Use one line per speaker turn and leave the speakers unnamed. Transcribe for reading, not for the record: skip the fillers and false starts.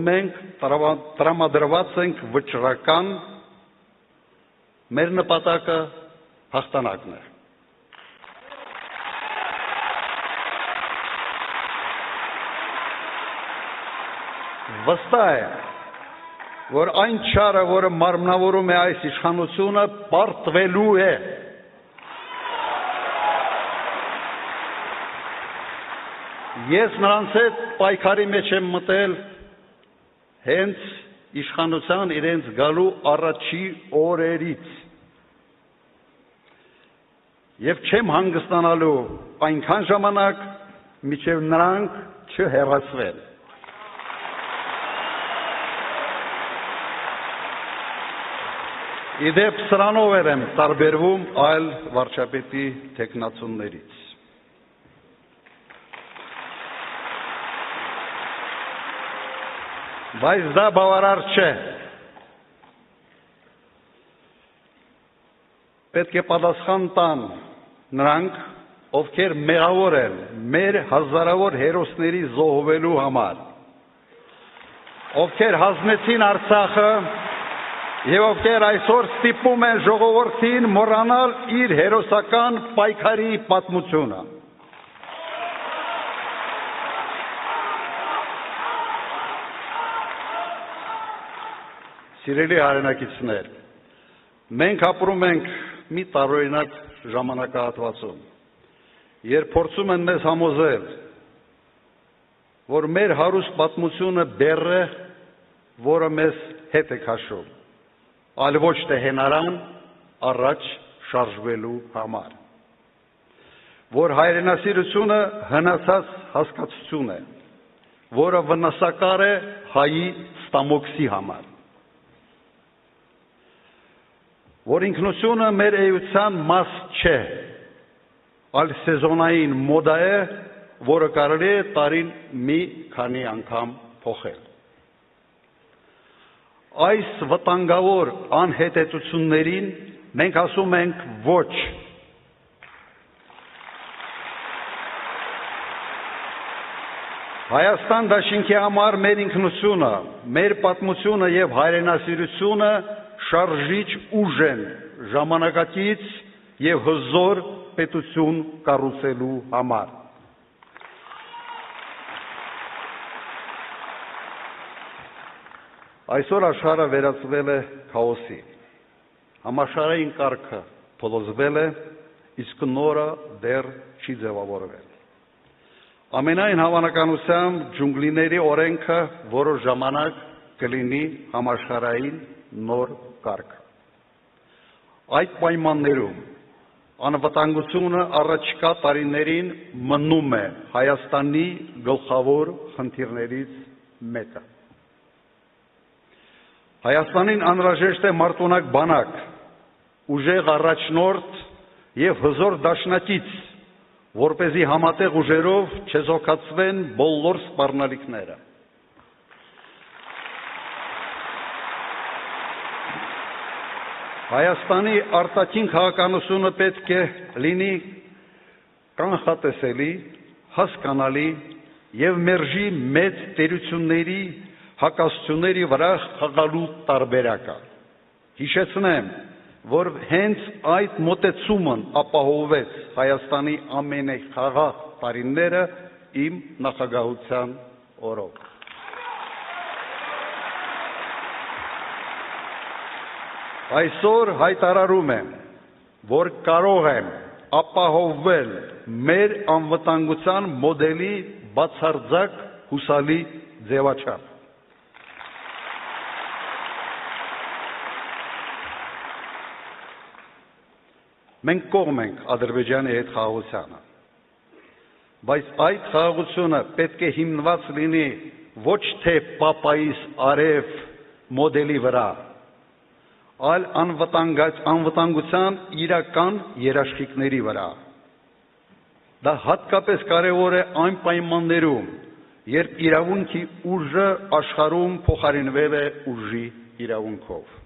Մենք տրամադրված ենք վճռական, մեր նպատակը հաղթանակն է։ Վստահ է, որ այն չարը, որը մարմնավորում է այս իշխանությունը, պարտվելու է։ Ես նրանց հետ պայքարի մեջ եմ մտել հենց իշխանության իրենց գալու առաջի օրերից եւ չեմ հանգստանալու այնքան ժամանակ, մինչեւ նրանք չհեռացվեն։ Իդեպ սրանով եմ տարբերվում այլ վարչապետի թեկնածուներից։ Բայց դա բավարար չէ։ Պետք է պատասխան տան նրանք, ովքեր մեղավոր են մեր հազարավոր հերոսների զոհվելու համար, ովքեր հանձնեցին Արցախը եւ ովքեր այսօր ստիպում են ժողովրդին մոռանալ իր հերոսական պայքարի պատմությունը։ Սիրելի հայրենակիցներ, մենք ապրում ենք մի տարօրինակ ժամանակահատվածում, երբ փորձում են մեզ համոզել, որ մեր հարուստ պատմությունը բեռ է, որը մեզ հետ է քաշում, այլ ոչ թե հենարան առաջ շարժվելու համար, որ հայրենասիրությունը հնացած հասկացություն է, որը վնասակար է հայի ստամոքսի համար, որ ինքնությունը մեր էության մաս չէ, այլ սեզոնային մոդա է, որը կարելի է տարին մի քանի անգամ փոխել։ Այս վտանգավոր անհետեցություններին մենք ասում ենք ոչ։ Հայաստան դաշինքի համար մեր ինքնությունը, մեր պատմությունը եւ հայրենասիրությունը շարժիչ ուժ են ժամանակակից եւ հզոր պետություն կառուցելու համար։ Այսօր աշխարհը վերածվել է քաոսի։ Համաշխարհային կարգը փլուզվել է, իսկ նորը դեռ չի ձևավորվել։ Ամենայն հավանականությամբ ջունգլիների օրենքը որոշ ժամանակ կլինի համաշխարհային նոր կարգ։ Այդ պայմաններում անվտանգությունը առաջիկա տարիներին մնում է Հայաստանի գլխավոր խնդիրներից մեկը։ Հայաստանին անհրաժեշտ է մարտունակ բանակ, ուժեղ առաջնորդ եւ հզոր դաշնակից, որպեսզի համատեղ ուժերով չեզոքացվեն բոլոր սպառնալիքները։ Հայաստանի արտաքին քաղաքականությունը պետք է լինի կանխատեսելի, հասկանալի եւ մերժի մեծ տերությունների հակասությունների վրա խաղալու տարբերակը։ Հիշեցնեմ, որ հենց այդ մոտեցումն ապահովեց Հայաստանի ամենախաղաղ տարիները իմ նախագահության օրոք։ Այսօր հայտարարում եմ, որ կարող եմ ապահովել մեր անվտանգության մոդելի բացարձակ հուսալի ձևաչափ։ Մենք կողմ ենք Ադրբեջանի հետ խաղաղությանը, բայց այդ խաղաղությունը պետք է հիմնված լինի ոչ թե պապայիս արև մոդելի վրա, այլ անվտանգության իրական երաշխիքների վրա։ Դա հատկապես կարևոր է այն պայմաններում, երբ իրավունքի ուժը աշխարհում փոխարինվել է ուժի իրավունքով։